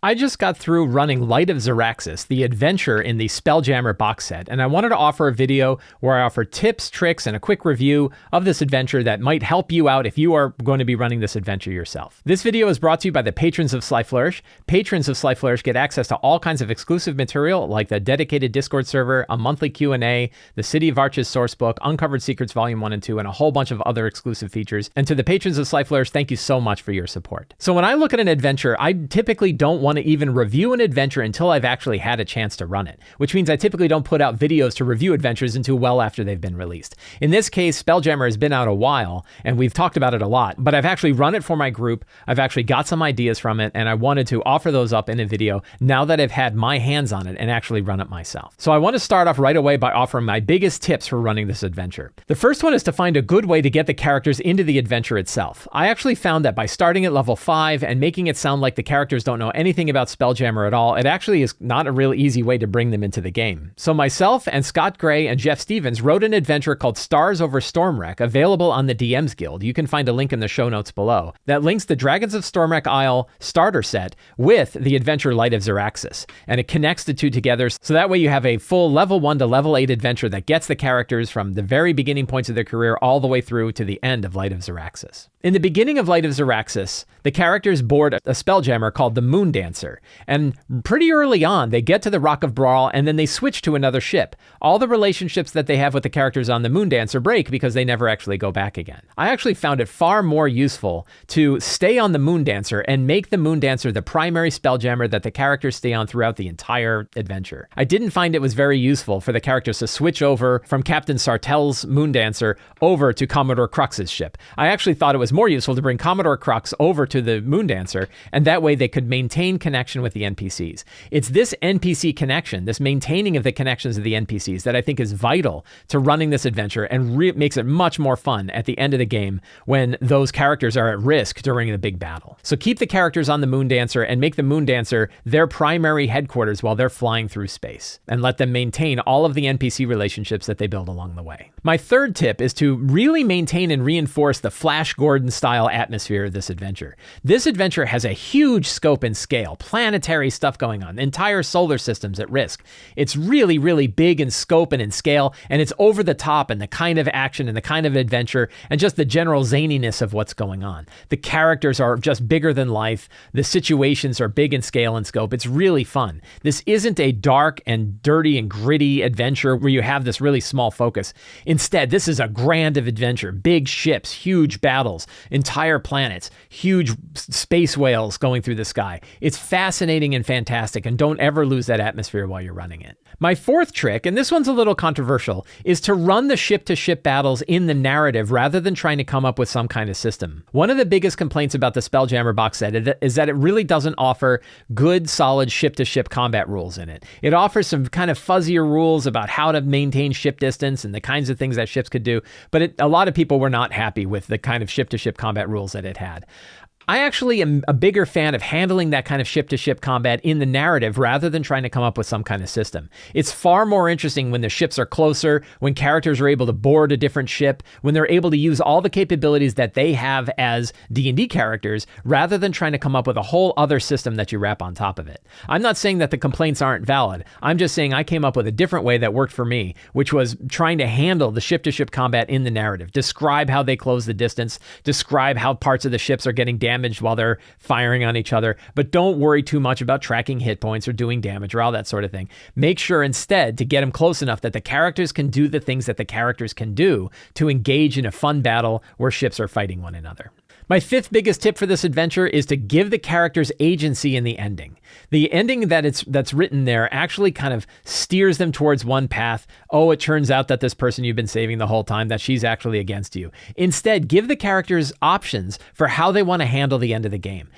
I just got through running Light of Xaryxis, the adventure in the Spelljammer box set, and I wanted to offer a video where I offer tips, tricks, and a quick review of this adventure that might help you out if you are going to be running this adventure yourself. This video is brought to you by the patrons of Sly Flourish. Patrons of Sly Flourish get access to all kinds of exclusive material like the dedicated Discord server, a monthly Q&A, the City of Arches sourcebook, Uncovered Secrets Volume 1 and 2, and a whole bunch of other exclusive features. And to the patrons of Sly Flourish, thank you so much for your support. So when I look at an adventure, I typically don't want to even review an adventure until I've actually had a chance to run it, which means I typically don't put out videos to review adventures until well after they've been released. In this case, Spelljammer has been out a while, and we've talked about it a lot, but I've actually run it for my group, I've actually got some ideas from it, and I wanted to offer those up in a video now that I've had my hands on it and actually run it myself. So I want to start off right away by offering my biggest tips for running this adventure. The first one is to find a good way to get the characters into the adventure itself. I actually found that by starting at level 5 and making it sound like the characters don't know anything about Spelljammer at all, it actually is not a real easy way to bring them into the game. So myself and Scott Gray and Jeff Stevens wrote an adventure called Stars Over Stormwreck, available on the DM's Guild. You can find a link in the show notes below. That links the Dragons of Stormwreck Isle starter set with the adventure Light of Xaryxis, and it connects the two together, so that way you have a full level 1 to level 8 adventure that gets the characters from the very beginning points of their career all the way through to the end of Light of Xaryxis. In the beginning of Light of Xaryxis, the characters board a spelljammer called the Moondancer, and pretty early on, they get to the Rock of Brawl, and then they switch to another ship. All the relationships that they have with the characters on the Moondancer break because they never actually go back again. I actually found it far more useful to stay on the Moondancer and make the Moondancer the primary spelljammer that the characters stay on throughout the entire adventure. I didn't find it was very useful for the characters to switch over from Captain Sartell's Moondancer over to Commodore Crux's ship. I actually thought it was more useful to bring Commodore Crux over to the Moondancer, and that way they could maintain connection with the NPCs. It's this NPC connection, this maintaining of the connections of the NPCs, that I think is vital to running this adventure and makes it much more fun at the end of the game when those characters are at risk during the big battle. So keep the characters on the Moondancer and make the Moondancer their primary headquarters while they're flying through space, and let them maintain all of the NPC relationships that they build along the way. My third tip is to really maintain and reinforce the Flash Gordon style atmosphere of this adventure. This adventure has a huge scope and scale, planetary stuff going on, entire solar systems at risk. It's really, really big in scope and in scale, and it's over the top in the kind of action and the kind of adventure and just the general zaniness of what's going on. The characters are just bigger than life. The situations are big in scale and scope. It's really fun. This isn't a dark and dirty and gritty adventure where you have this really small focus. Instead, this is a grand adventure. Big ships, huge battles, entire planets, huge space whales going through the sky. It's fascinating and fantastic, and don't ever lose that atmosphere while you're running it. My fourth trick, and this one's a little controversial, is to run the ship-to-ship battles in the narrative rather than trying to come up with some kind of system. One of the biggest complaints about the Spelljammer box set is that it really doesn't offer good, solid ship-to-ship combat rules in it. It offers some kind of fuzzier rules about how to maintain ship distance and the kinds of things that ships could do, but a lot of people were not happy with the kind of ship-to-ship combat rules that it had. I actually am a bigger fan of handling that kind of ship-to-ship combat in the narrative rather than trying to come up with some kind of system. It's far more interesting when the ships are closer, when characters are able to board a different ship, when they're able to use all the capabilities that they have as D&D characters, rather than trying to come up with a whole other system that you wrap on top of it. I'm not saying that the complaints aren't valid. I'm just saying I came up with a different way that worked for me, which was trying to handle the ship-to-ship combat in the narrative. Describe how they close the distance, describe how parts of the ships are getting damaged while they're firing on each other, but don't worry too much about tracking hit points or doing damage or all that sort of thing. Make sure instead to get them close enough that the characters can do the things that the characters can do to engage in a fun battle where ships are fighting one another. My fifth biggest tip for this adventure is to give the characters agency in the ending. The ending that's written there actually kind of steers them towards one path. Oh, it turns out that this person you've been saving the whole time, that she's actually against you. Instead, give the characters options for how they want to handle the end of the game.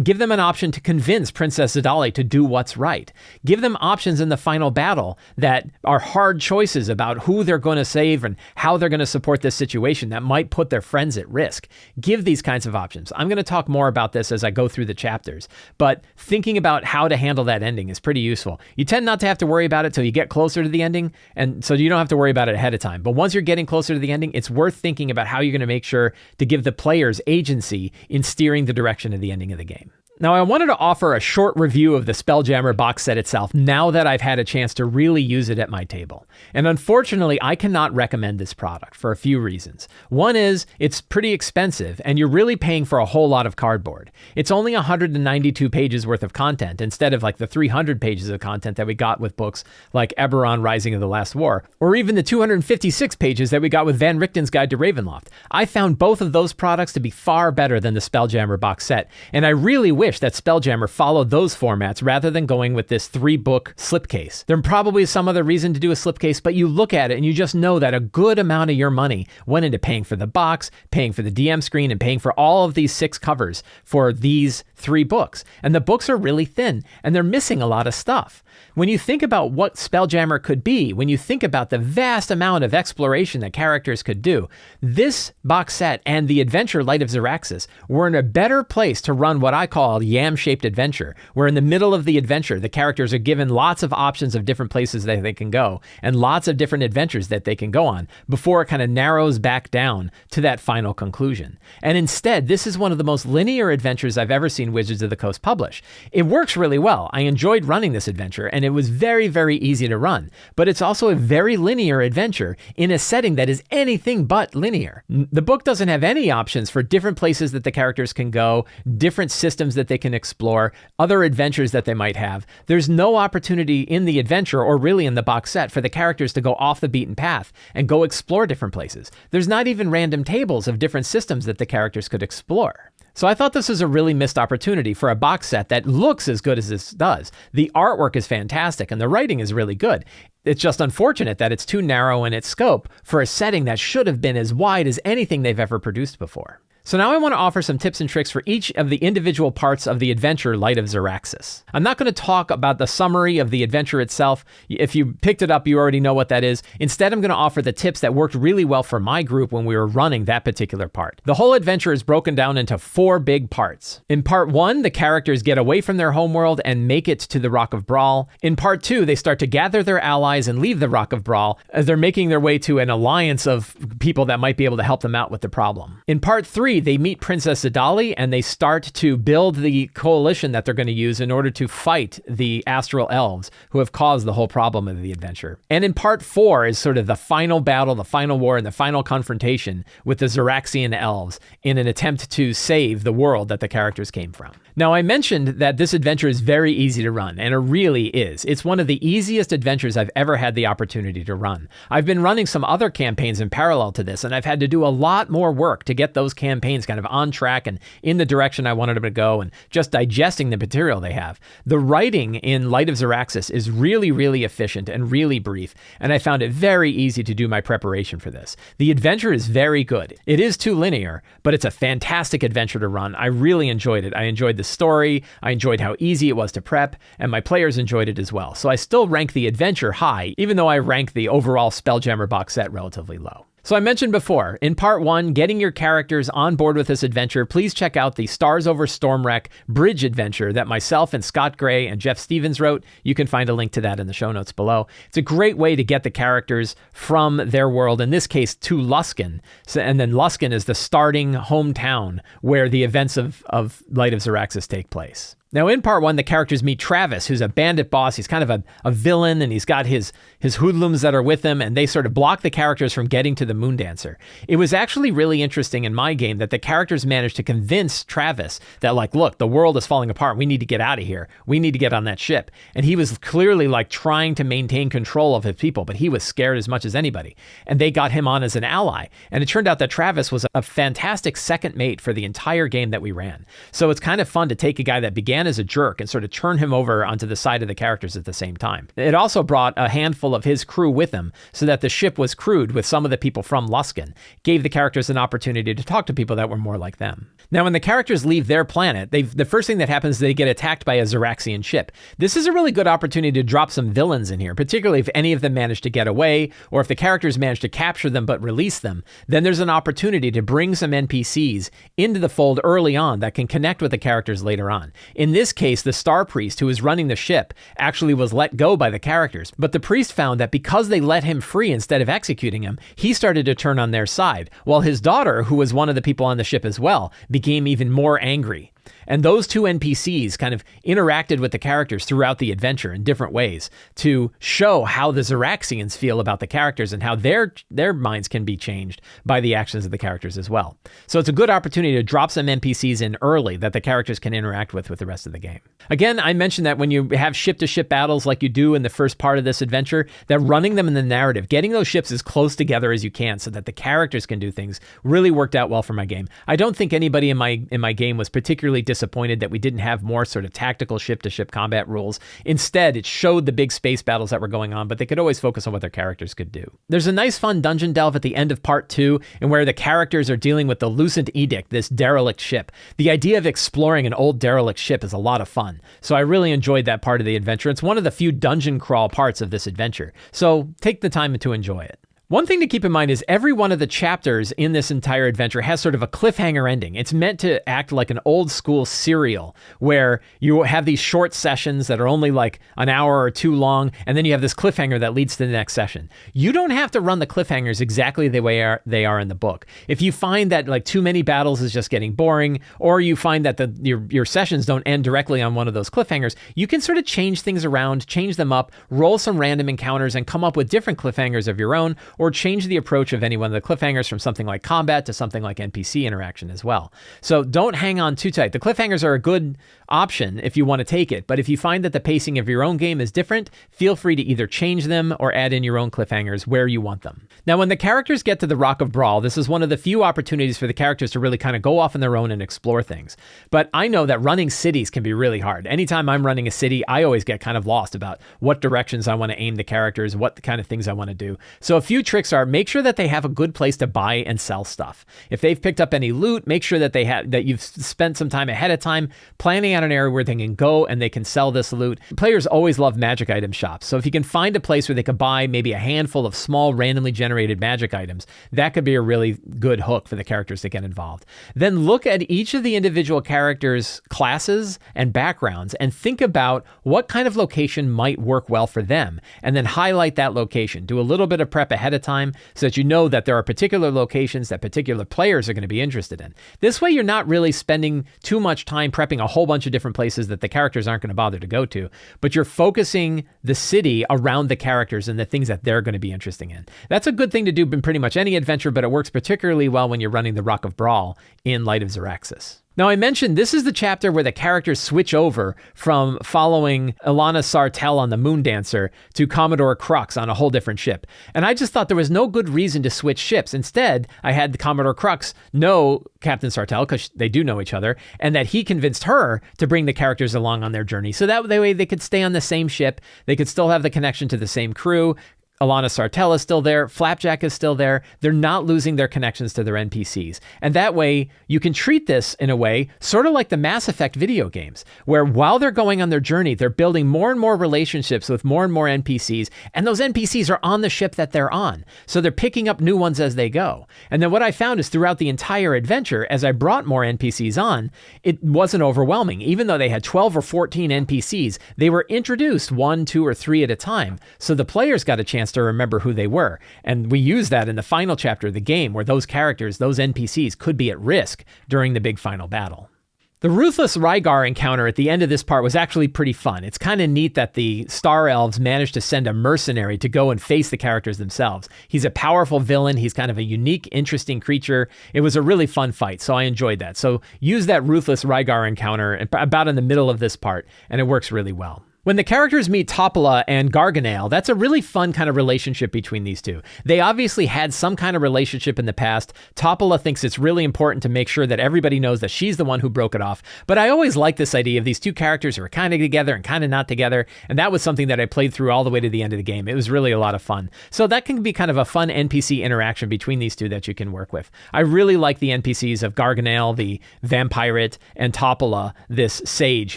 Give them an option to convince Princess Xedali to do what's right. Give them options in the final battle that are hard choices about who they're going to save and how they're going to support this situation that might put their friends at risk. Give these kinds of options. I'm going to talk more about this as I go through the chapters, but thinking about how to handle that ending is pretty useful. You tend not to have to worry about it till you get closer to the ending, and so you don't have to worry about it ahead of time. But once you're getting closer to the ending, it's worth thinking about how you're going to make sure to give the players agency in steering the direction of the ending of the game. Now, I wanted to offer a short review of the Spelljammer box set itself now that I've had a chance to really use it at my table. And unfortunately, I cannot recommend this product for a few reasons. One is it's pretty expensive and you're really paying for a whole lot of cardboard. It's only 192 pages worth of content instead of like the 300 pages of content that we got with books like Eberron Rising of the Last War, or even the 256 pages that we got with Van Richten's Guide to Ravenloft. I found both of those products to be far better than the Spelljammer box set, and I really wish that Spelljammer followed those formats rather than going with this 3-book slipcase. There probably is some other reason to do a slipcase, but you look at it and you just know that a good amount of your money went into paying for the box, paying for the DM screen, and paying for all of these 6 covers for these 3 books. And the books are really thin and they're missing a lot of stuff. When you think about what Spelljammer could be, when you think about the vast amount of exploration that characters could do, this box set and the adventure Light of Xaryxis were in a better place to run what I call a yam-shaped adventure, where in the middle of the adventure, the characters are given lots of options of different places that they can go and lots of different adventures that they can go on before it kind of narrows back down to that final conclusion. And instead, this is one of the most linear adventures I've ever seen Wizards of the Coast publish. It works really well. I enjoyed running this adventure, and it was very, very easy to run. But it's also a very linear adventure in a setting that is anything but linear. The book doesn't have any options for different places that the characters can go, different systems that they can explore, other adventures that they might have. There's no opportunity in the adventure, or really in the box set, for the characters to go off the beaten path and go explore different places. There's not even random tables of different systems that the characters could explore. So I thought this was a really missed opportunity for a box set that looks as good as this does. The artwork is fantastic and the writing is really good. It's just unfortunate that it's too narrow in its scope for a setting that should have been as wide as anything they've ever produced before. So now I want to offer some tips and tricks for each of the individual parts of the adventure Light of Xaryxis. I'm not going to talk about the summary of the adventure itself. If you picked it up, you already know what that is. Instead, I'm going to offer the tips that worked really well for my group when we were running that particular part. The whole adventure is broken down into 4 big parts. In part 1, the characters get away from their homeworld and make it to the Rock of Brawl. In part 2, they start to gather their allies and leave the Rock of Brawl as they're making their way to an alliance of people that might be able to help them out with the problem. In part 3, they meet Princess Xedali and they start to build the coalition that they're going to use in order to fight the Astral Elves who have caused the whole problem of the adventure. And in part 4 is sort of the final battle, the final war, and the final confrontation with the Xyraxian elves in an attempt to save the world that the characters came from. Now, I mentioned that this adventure is very easy to run, and it really is. It's one of the easiest adventures I've ever had the opportunity to run. I've been running some other campaigns in parallel to this, and I've had to do a lot more work to get those campaigns kind of on track and in the direction I wanted them to go, and just digesting the material they have. The writing in Light of Xaryxis is really, really efficient and really brief, and I found it very easy to do my preparation for this. The adventure is very good. It is too linear, but it's a fantastic adventure to run. I really enjoyed it. I enjoyed the story, I enjoyed how easy it was to prep, and my players enjoyed it as well. So I still rank the adventure high, even though I rank the overall Spelljammer box set relatively low. So I mentioned before, in part 1, getting your characters on board with this adventure, please check out the Stars Over Stormwreck bridge adventure that myself and Scott Gray and Jeff Stevens wrote. You can find a link to that in the show notes below. It's a great way to get the characters from their world, in this case to Luskan. And then Luskan is the starting hometown where the events of Light of Xaryxis take place. Now, in part 1, the characters meet Travis, who's a bandit boss. He's kind of a villain, and he's got his hoodlums that are with him, and they sort of block the characters from getting to the Moondancer. It was actually really interesting in my game that the characters managed to convince Travis that, like, look, the world is falling apart. We need to get out of here. We need to get on that ship. And he was clearly, like, trying to maintain control of his people, but he was scared as much as anybody. And they got him on as an ally. And it turned out that Travis was a fantastic second mate for the entire game that we ran. So it's kind of fun to take a guy that began as a jerk and sort of turn him over onto the side of the characters at the same time. It also brought a handful of his crew with him so that the ship was crewed with some of the people from Luskan, gave the characters an opportunity to talk to people that were more like them. Now, when the characters leave their planet, the first thing that happens is they get attacked by a Xyraxian ship. This is a really good opportunity to drop some villains in here, particularly if any of them manage to get away, or if the characters manage to capture them but release them. Then there's an opportunity to bring some NPCs into the fold early on that can connect with the characters later on. In this case, the Star Priest, who was running the ship, actually was let go by the characters, but the priest found that because they let him free instead of executing him, he started to turn on their side, while his daughter, who was one of the people on the ship as well, became even more angry. And those two NPCs kind of interacted with the characters throughout the adventure in different ways to show how the Xaryxians feel about the characters and how their minds can be changed by the actions of the characters as well. So it's a good opportunity to drop some NPCs in early that the characters can interact with the rest of the game. Again, I mentioned that when you have ship-to-ship battles like you do in the first part of this adventure, that running them in the narrative, getting those ships as close together as you can so that the characters can do things, really worked out well for my game. I don't think anybody in my game was particularly disappointed that we didn't have more sort of tactical ship-to-ship combat rules. Instead, it showed the big space battles that were going on, but they could always focus on what their characters could do. There's a nice fun dungeon delve at the end of part 2, and where the characters are dealing with the Lucent Edict, this derelict ship. The idea of exploring an old derelict ship is a lot of fun, so I really enjoyed that part of the adventure. It's one of the few dungeon crawl parts of this adventure, so take the time to enjoy it. One thing to keep in mind is every one of the chapters in this entire adventure has sort of a cliffhanger ending. It's meant to act like an old school serial where you have these short sessions that are only like an hour or two long, and then you have this cliffhanger that leads to the next session. You don't have to run the cliffhangers exactly the way they are in the book. If you find that like too many battles is just getting boring, or you find that your sessions don't end directly on one of those cliffhangers, you can sort of change things around, change them up, roll some random encounters, and come up with different cliffhangers of your own, or change the approach of any one of the cliffhangers from something like combat to something like NPC interaction as well. So don't hang on too tight. The cliffhangers are a good option if you want to take it, but if you find that the pacing of your own game is different, feel free to either change them or add in your own cliffhangers where you want them. Now, when the characters get to the Rock of Brawl, this is one of the few opportunities for the characters to really kind of go off on their own and explore things. But I know that running cities can be really hard. Anytime I'm running a city, I always get kind of lost about what directions I want to aim the characters, what kind of things I want to do. So a few tricks are make sure that they have a good place to buy and sell stuff. If they've picked up any loot, make sure that you've spent some time ahead of time planning out an area where they can go and they can sell this loot. Players always love magic item shops. So if you can find a place where they could buy maybe a handful of small randomly generated magic items, that could be a really good hook for the characters to get involved. Then look at each of the individual characters' classes and backgrounds and think about what kind of location might work well for them, and then highlight that location. Do a little bit of prep ahead of time so that you know that there are particular locations that particular players are going to be interested in. This way, you're not really spending too much time prepping a whole bunch of different places that the characters aren't going to bother to go to, but you're focusing the city around the characters and the things that they're going to be interested in. That's a good thing to do in pretty much any adventure, but it works particularly well when you're running the Rock of Brawl in Light of Xaryxis. Now, I mentioned this is the chapter where the characters switch over from following Ilana Sartell on the Moondancer to Commodore Crux on a whole different ship. And I just thought there was no good reason to switch ships. Instead, I had the Commodore Crux know Captain Sartell, because they do know each other, and that he convinced her to bring the characters along on their journey. So that way they could stay on the same ship. They could still have the connection to the same crew. Ilana Sartell is still there. Flapjack is still there. They're not losing their connections to their NPCs. And that way, you can treat this in a way sort of like the Mass Effect video games, where while they're going on their journey, they're building more and more relationships with more and more NPCs, and those NPCs are on the ship that they're on. So they're picking up new ones as they go. And then what I found is throughout the entire adventure, as I brought more NPCs on, it wasn't overwhelming. Even though they had 12 or 14 NPCs, they were introduced 1, 2, or 3 at a time. So the players got a chance to remember who they were. And we use that in the final chapter of the game, where those characters, those NPCs, could be at risk during the big final battle. The Ruthless Rygar encounter at the end of this part was actually pretty fun. It's kind of neat that the Star Elves managed to send a mercenary to go and face the characters themselves. He's a powerful villain. He's kind of a unique, interesting creature. It was a really fun fight, so I enjoyed that. So use that Ruthless Rygar encounter about in the middle of this part, and it works really well. When the characters meet Topola and Garganale, that's a really fun kind of relationship between these two. They obviously had some kind of relationship in the past. Topola thinks it's really important to make sure that everybody knows that she's the one who broke it off. But I always like this idea of these two characters who are kind of together and kind of not together. And that was something that I played through all the way to the end of the game. It was really a lot of fun. So that can be kind of a fun NPC interaction between these two that you can work with. I really like the NPCs of Garganale, the Vampirate, and Topola, this sage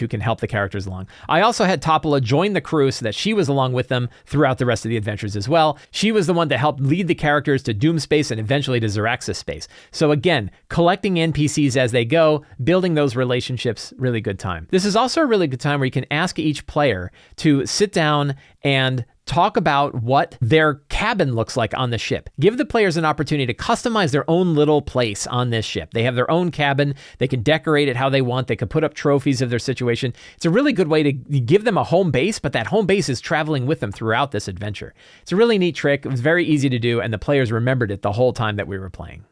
who can help the characters along. I also had Topola joined the crew so that she was along with them throughout the rest of the adventures as well. She was the one that helped lead the characters to Doom Space and eventually to Xaryxis Space. So again, collecting NPCs as they go, building those relationships, really good time. This is also a really good time where you can ask each player to sit down and talk about what their cabin looks like on the ship. Give the players an opportunity to customize their own little place on this ship. They have their own cabin. They can decorate it how they want. They can put up trophies of their situation. It's a really good way to give them a home base, but that home base is traveling with them throughout this adventure. It's a really neat trick. It was very easy to do, and the players remembered it the whole time that we were playing.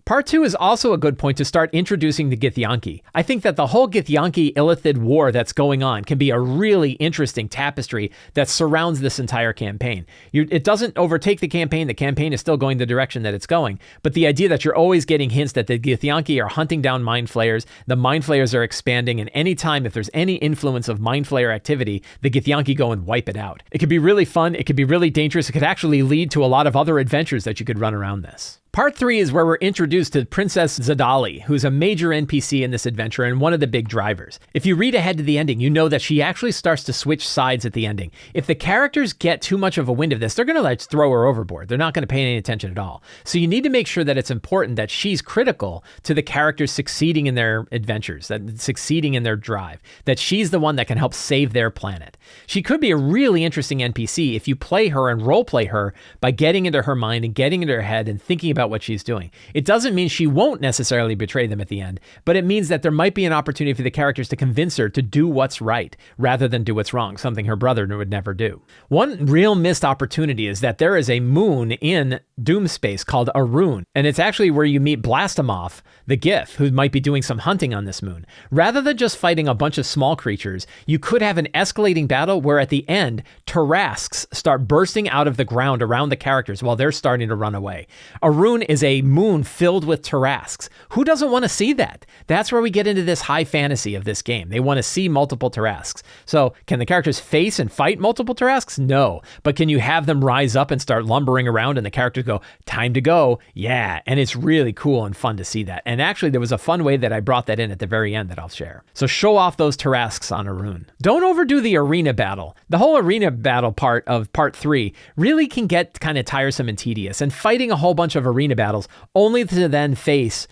Part 2 is also a good point to start introducing the Githyanki. I think that the whole Githyanki-Illithid war that's going on can be a really interesting tapestry that surrounds this entire campaign. It doesn't overtake the campaign is still going the direction that it's going, but the idea that you're always getting hints that the Githyanki are hunting down Mind Flayers, the Mind Flayers are expanding, and anytime if there's any influence of Mind Flayer activity, the Githyanki go and wipe it out. It could be really fun, it could be really dangerous, it could actually lead to a lot of other adventures that you could run around this. Part 3 is where we're introduced to Princess Xedali, who's a major NPC in this adventure and one of the big drivers. If you read ahead to the ending, you know that she actually starts to switch sides at the ending. If the characters get too much of a wind of this, they're going to throw her overboard. They're not going to pay any attention at all. So you need to make sure that it's important that she's critical to the characters succeeding in their adventures, that succeeding in their drive, that she's the one that can help save their planet. She could be a really interesting NPC if you play her and role play her by getting into her mind and getting into her head and thinking about what she's doing. It doesn't mean she won't necessarily betray them at the end, but it means that there might be an opportunity for the characters to convince her to do what's right rather than do what's wrong, something her brother would never do. One real missed opportunity is that there is a moon in Doomspace called Arun, and it's actually where you meet Blastomoff, the Gith, who might be doing some hunting on this moon. Rather than just fighting a bunch of small creatures, you could have an escalating battle where at the end, Tarrasques start bursting out of the ground around the characters while they're starting to run away. Arun is a moon filled with Tarrasques. Who doesn't want to see that? That's where we get into this high fantasy of this game. They want to see multiple Tarrasques. So can the characters face and fight multiple Tarrasques? No. But can you have them rise up and start lumbering around and the characters go, time to go? Yeah. And it's really cool and fun to see that. And actually there was a fun way that I brought that in at the very end that I'll share. So show off those Tarrasques on Arun. Don't overdo the arena battle. The whole arena battle part of part 3 really can get kind of tiresome and tedious, and fighting a whole bunch of arena battles only to then face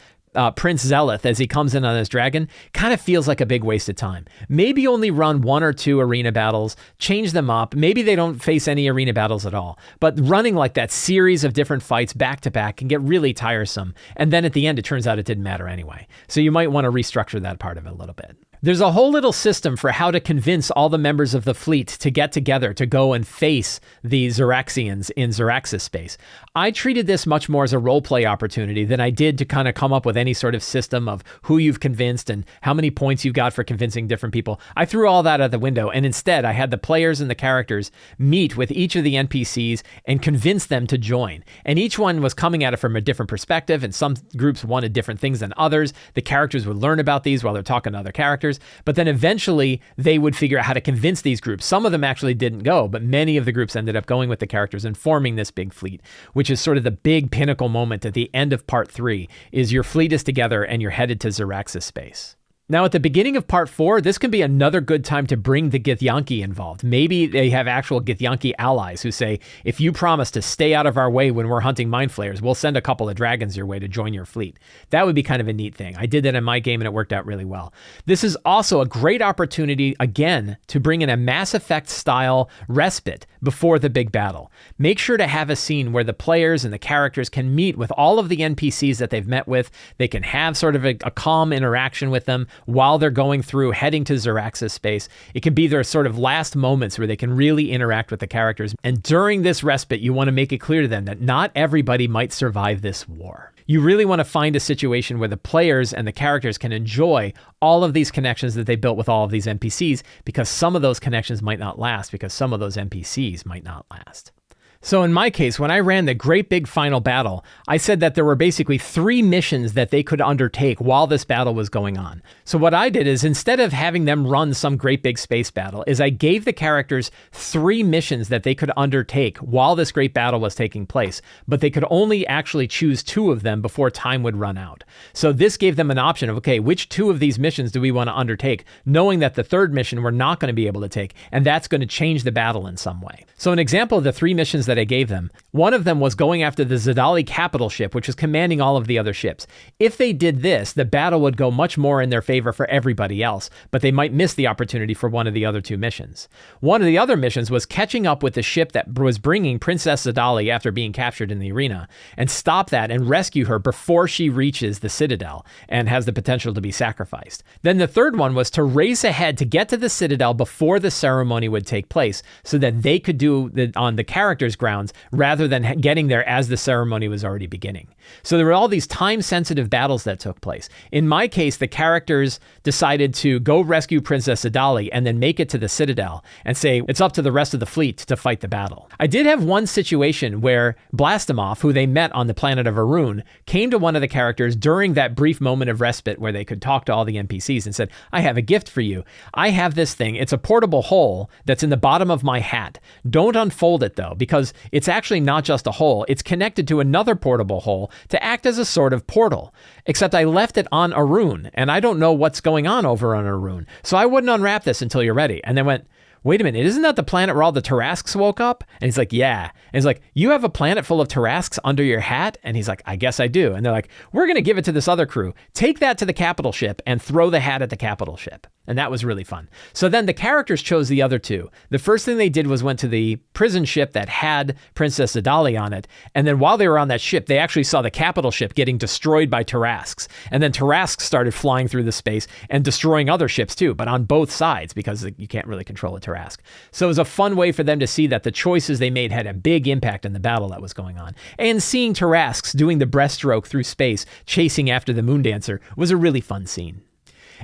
Prince Zeleth as he comes in on his dragon kind of feels like a big waste of time. Maybe only run 1 or 2 arena battles, change them up. Maybe they don't face any arena battles at all. But running like that series of different fights back to back can get really tiresome. And then at the end, it turns out it didn't matter anyway. So you might want to restructure that part of it a little bit. There's a whole little system for how to convince all the members of the fleet to get together to go and face the Xaryxians in Xaryxis space. I treated this much more as a roleplay opportunity than I did to kind of come up with any sort of system of who you've convinced and how many points you've got for convincing different people. I threw all that out the window, and instead I had the players and the characters meet with each of the NPCs and convince them to join. And each one was coming at it from a different perspective, and some groups wanted different things than others. The characters would learn about these while they're talking to other characters. But then eventually they would figure out how to convince these groups. Some of them actually didn't go, but many of the groups ended up going with the characters and forming this big fleet, which is sort of the big pinnacle moment at the end of part 3, is your fleet is together and you're headed to Xaryxis space. Now, at the beginning of part 4, this can be another good time to bring the Githyanki involved. Maybe they have actual Githyanki allies who say, if you promise to stay out of our way when we're hunting Mind Flayers, we'll send a couple of dragons your way to join your fleet. That would be kind of a neat thing. I did that in my game and it worked out really well. This is also a great opportunity, again, to bring in a Mass Effect style respite before the big battle. Make sure to have a scene where the players and the characters can meet with all of the NPCs that they've met with. They can have sort of a calm interaction with them while they're going through, heading to Xaryxis space. It can be their sort of last moments where they can really interact with the characters. And during this respite, you want to make it clear to them that not everybody might survive this war. You really want to find a situation where the players and the characters can enjoy all of these connections that they built with all of these NPCs, because some of those connections might not last, because some of those NPCs might not last. So in my case, when I ran the great big final battle, I said that there were basically 3 missions that they could undertake while this battle was going on. So what I did is, instead of having them run some great big space battle, is I gave the characters 3 missions that they could undertake while this great battle was taking place, but they could only actually choose 2 of them before time would run out. So this gave them an option of, okay, which 2 of these missions do we want to undertake, knowing that the 3rd mission we're not going to be able to take, and that's going to change the battle in some way. So an example of the 3 missions that that I gave them. One of them was going after the Xedali capital ship, which was commanding all of the other ships. If they did this, the battle would go much more in their favor for everybody else, but they might miss the opportunity for one of the other two missions. One of the other missions was catching up with the ship that was bringing Princess Xedali after being captured in the arena, and stop that and rescue her before she reaches the Citadel and has the potential to be sacrificed. Then the third one was to race ahead to get to the Citadel before the ceremony would take place, so that they could do it on the characters' grounds rather than getting there as the ceremony was already beginning. So there were all these time-sensitive battles that took place. In my case, the characters decided to go rescue Princess Xedali and then make it to the Citadel and say it's up to the rest of the fleet to fight the battle. I did have one situation where Blastimov, who they met on the planet of Arun, came to one of the characters during that brief moment of respite where they could talk to all the NPCs and said, I have a gift for you. I have this thing. It's a portable hole that's in the bottom of my hat. Don't unfold it though, because it's actually not just a hole. It's connected to another portable hole to act as a sort of portal. Except I left it on Arun, and I don't know what's going on over on Arun. So I wouldn't unwrap this until you're ready. And then went, wait a minute, isn't that the planet where all the Tarrasques woke up? And he's like, yeah. And he's like, you have a planet full of Tarrasques under your hat? And he's like, I guess I do. And they're like, we're going to give it to this other crew. Take that to the capital ship and throw the hat at the capital ship. And that was really fun. So then the characters chose the other two. The first thing they did was went to the prison ship that had Princess Xedali on it. And then while they were on that ship, they actually saw the capital ship getting destroyed by Tarrasques. And then Tarrasques started flying through the space and destroying other ships too, but on both sides, because you can't really control a Tarrasque. So it was a fun way for them to see that the choices they made had a big impact in the battle that was going on. And seeing Tarrasques doing the breaststroke through space, chasing after the Moondancer, was a really fun scene.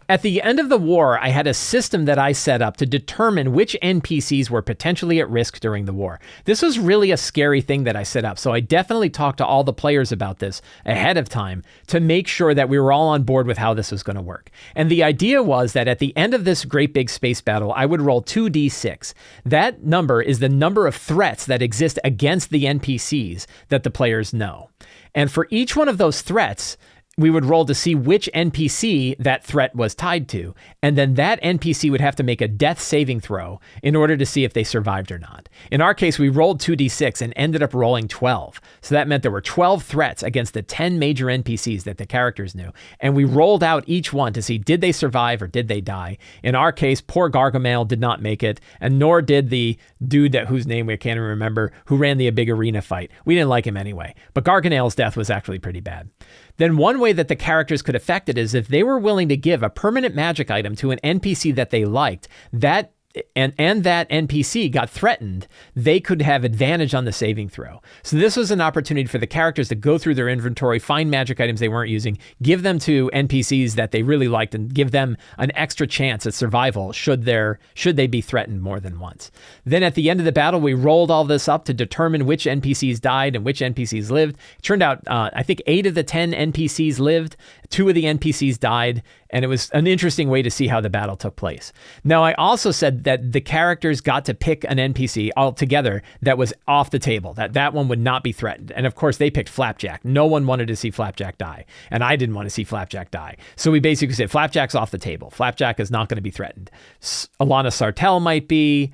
At the end of the war, I had a system that I set up to determine which NPCs were potentially at risk during the war. This was really a scary thing that I set up, so I definitely talked to all the players about this ahead of time to make sure that we were all on board with how this was going to work. And the idea was that at the end of this great big space battle, I would roll 2d6. That number is the number of threats that exist against the NPCs that the players know. And for each one of those threats, we would roll to see which NPC that threat was tied to, and then that NPC would have to make a death saving throw in order to see if they survived or not. In our case, we rolled 2d6 and ended up rolling 12. So that meant there were 12 threats against the 10 major NPCs that the characters knew, and we rolled out each one to see did they survive or did they die. In our case, poor Gargamel did not make it, and nor did the dude whose name we can't even remember, who ran the big arena fight. We didn't like him anyway, but Garganel's death was actually pretty bad. Then one way that the characters could affect it is if they were willing to give a permanent magic item to an NPC that they liked, and that NPC got threatened, they could have advantage on the saving throw. So this was an opportunity for the characters to go through their inventory, find magic items they weren't using, give them to NPCs that they really liked, and give them an extra chance at survival should they be threatened more than once. Then at the end of the battle, we rolled all this up to determine which NPCs died and which NPCs lived. It turned out, I think 8 of the 10 NPCs lived, 2 of the NPCs died, and it was an interesting way to see how the battle took place. Now, I also said that the characters got to pick an NPC altogether that was off the table, that one would not be threatened. And of course, they picked Flapjack. No one wanted to see Flapjack die, and I didn't want to see Flapjack die. So we basically said, Flapjack's off the table. Flapjack is not going to be threatened. Alana Sartell might be,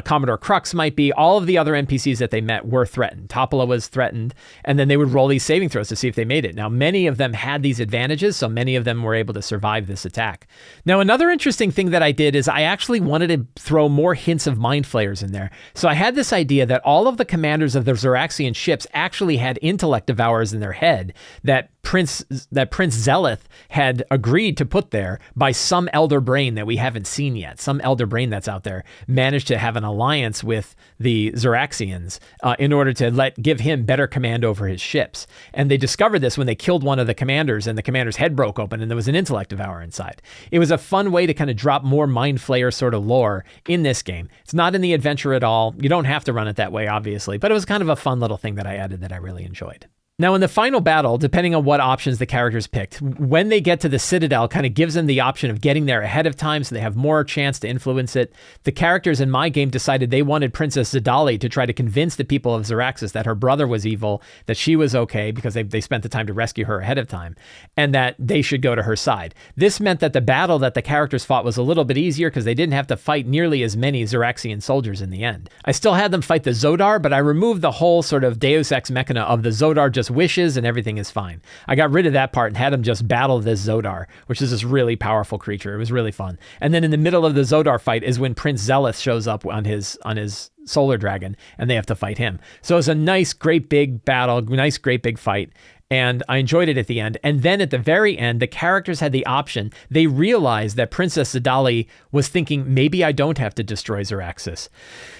Commodore Crux might be, all of the other NPCs that they met were threatened. Topola was threatened, and then they would roll these saving throws to see if they made it. Now, many of them had these advantages, so many of them were able to survive this attack. Now, another interesting thing that I did is I actually wanted to throw more hints of Mind Flayers in there. So I had this idea that all of the commanders of the Xaryxian ships actually had intellect devourers in their head that Prince Zeleth had agreed to put there by some elder brain that we haven't seen yet. Some elder brain that's out there managed to have an alliance with the Xaryxians in order to give him better command over his ships. And they discovered this when they killed one of the commanders, and the commander's head broke open and there was an intellect devourer inside. It was a fun way to kind of drop more Mind Flayer sort of lore in this game. It's not in the adventure at all. You don't have to run it that way, obviously, but it was kind of a fun little thing that I added that I really enjoyed. Now, in the final battle, depending on what options the characters picked, when they get to the Citadel, kind of gives them the option of getting there ahead of time so they have more chance to influence it. The characters in my game decided they wanted Princess Xedali to try to convince the people of Xaryxis that her brother was evil, that she was okay because they spent the time to rescue her ahead of time, and that they should go to her side. This meant that the battle that the characters fought was a little bit easier because they didn't have to fight nearly as many Xaryxian soldiers in the end. I still had them fight the Zodar, but I removed the whole sort of Deus Ex Machina of the Zodar just wishes and everything is fine. I got rid of that part and had him just battle this Zodar, which is this really powerful creature. It was really fun. And then in the middle of the Zodar fight is when Prince Zelith shows up on his solar dragon and they have to fight him. So it was a nice, great big battle, nice, great big fight. And I enjoyed it at the end. And then at the very end, the characters had the option. They realized that Princess Xedali was thinking, maybe I don't have to destroy Xaryxis.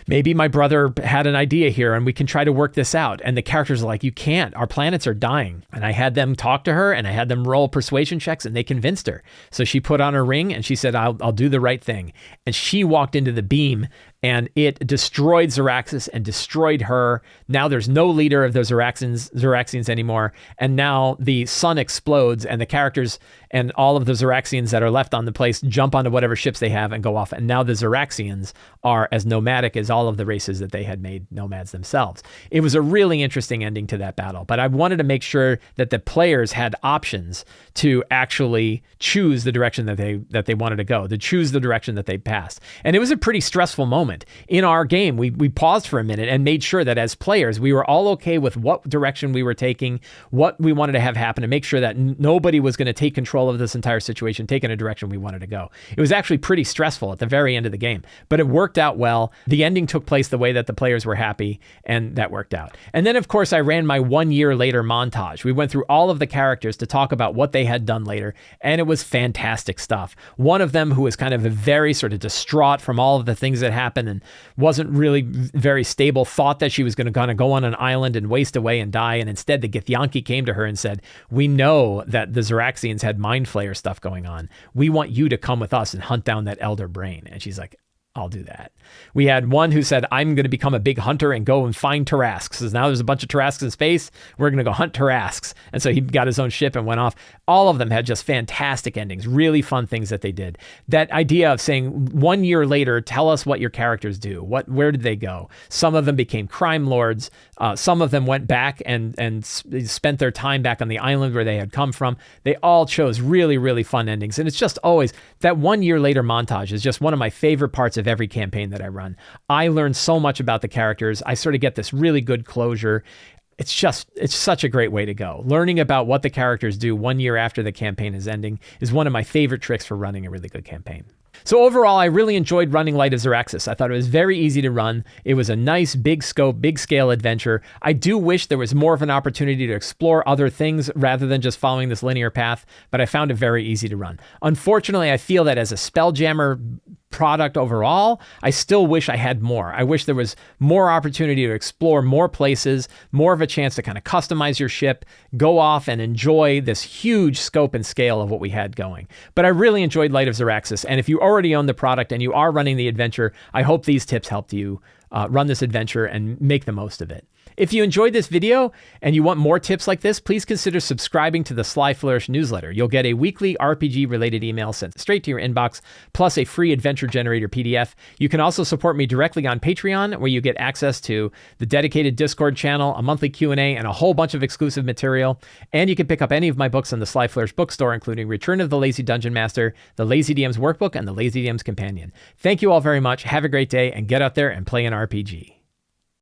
Maybe my brother had an idea here and we can try to work this out. And the characters are like, you can't. Our planets are dying. And I had them talk to her and I had them roll persuasion checks and they convinced her. So she put on her ring and she said, I'll do the right thing. And she walked into the beam and it destroyed Xaryxis and destroyed her. Now there's no leader of those Xaryxians anymore. And now the sun explodes and the characters and all of the Xaryxians that are left on the place jump onto whatever ships they have and go off. And now the Xaryxians are as nomadic as all of the races that they had made nomads themselves. It was a really interesting ending to that battle, but I wanted to make sure that the players had options to actually choose the direction that they wanted to go, to choose the direction that they passed. And it was a pretty stressful moment. In our game, we paused for a minute and made sure that as players, we were all okay with what direction we were taking, what we wanted to have happen, and make sure that nobody was going to take control of this entire situation, take in a direction we wanted to go. It was actually pretty stressful at the very end of the game, but it worked out well. The ending took place the way that the players were happy, and that worked out. And then, of course, I ran my 1 year later montage. We went through all of the characters to talk about what they had done later, and it was fantastic stuff. One of them, who was kind of a very sort of distraught from all of the things that happened and wasn't really very stable, thought that she was going to go on an island and waste away and die, and instead the Githyanki came to her and said, we know that the Xaryxians had Mind Flayer stuff going on. We want you to come with us and hunt down that Elder Brain. And she's like, I'll do that. We had one who said, I'm going to become a big hunter and go and find Tarrasques. So now there's a bunch of Tarrasques in space. We're going to go hunt Tarrasques. And so he got his own ship and went off. All of them had just fantastic endings, really fun things that they did. That idea of saying 1 year later, tell us what your characters do. Where did they go? Some of them became crime lords. Some of them went back and spent their time back on the island where they had come from. They all chose really, really fun endings. And it's just always that 1 year later montage is just one of my favorite parts of every campaign that I run. I learned so much about the characters. I sort of get this really good closure. It's such a great way to go. Learning about what the characters do 1 year after the campaign is ending is one of my favorite tricks for running a really good campaign. So overall, I really enjoyed running Light of Xaryxis. I thought it was very easy to run. It was a nice, big scope, big scale adventure. I do wish there was more of an opportunity to explore other things rather than just following this linear path, but I found it very easy to run. Unfortunately, I feel that as a Spelljammer product overall, I still wish I had more. I wish there was more opportunity to explore more places, more of a chance to kind of customize your ship, go off and enjoy this huge scope and scale of what we had going. But I really enjoyed Light of Xaryxis, and if you already own the product and you are running the adventure, I hope these tips helped you run this adventure and make the most of it. If you enjoyed this video and you want more tips like this, please consider subscribing to the Sly Flourish newsletter. You'll get a weekly RPG-related email sent straight to your inbox, plus a free adventure generator PDF. You can also support me directly on Patreon, where you get access to the dedicated Discord channel, a monthly Q&A, and a whole bunch of exclusive material. And you can pick up any of my books on the Sly Flourish bookstore, including Return of the Lazy Dungeon Master, the Lazy DM's Workbook, and the Lazy DM's Companion. Thank you all very much. Have a great day, and get out there and play an RPG.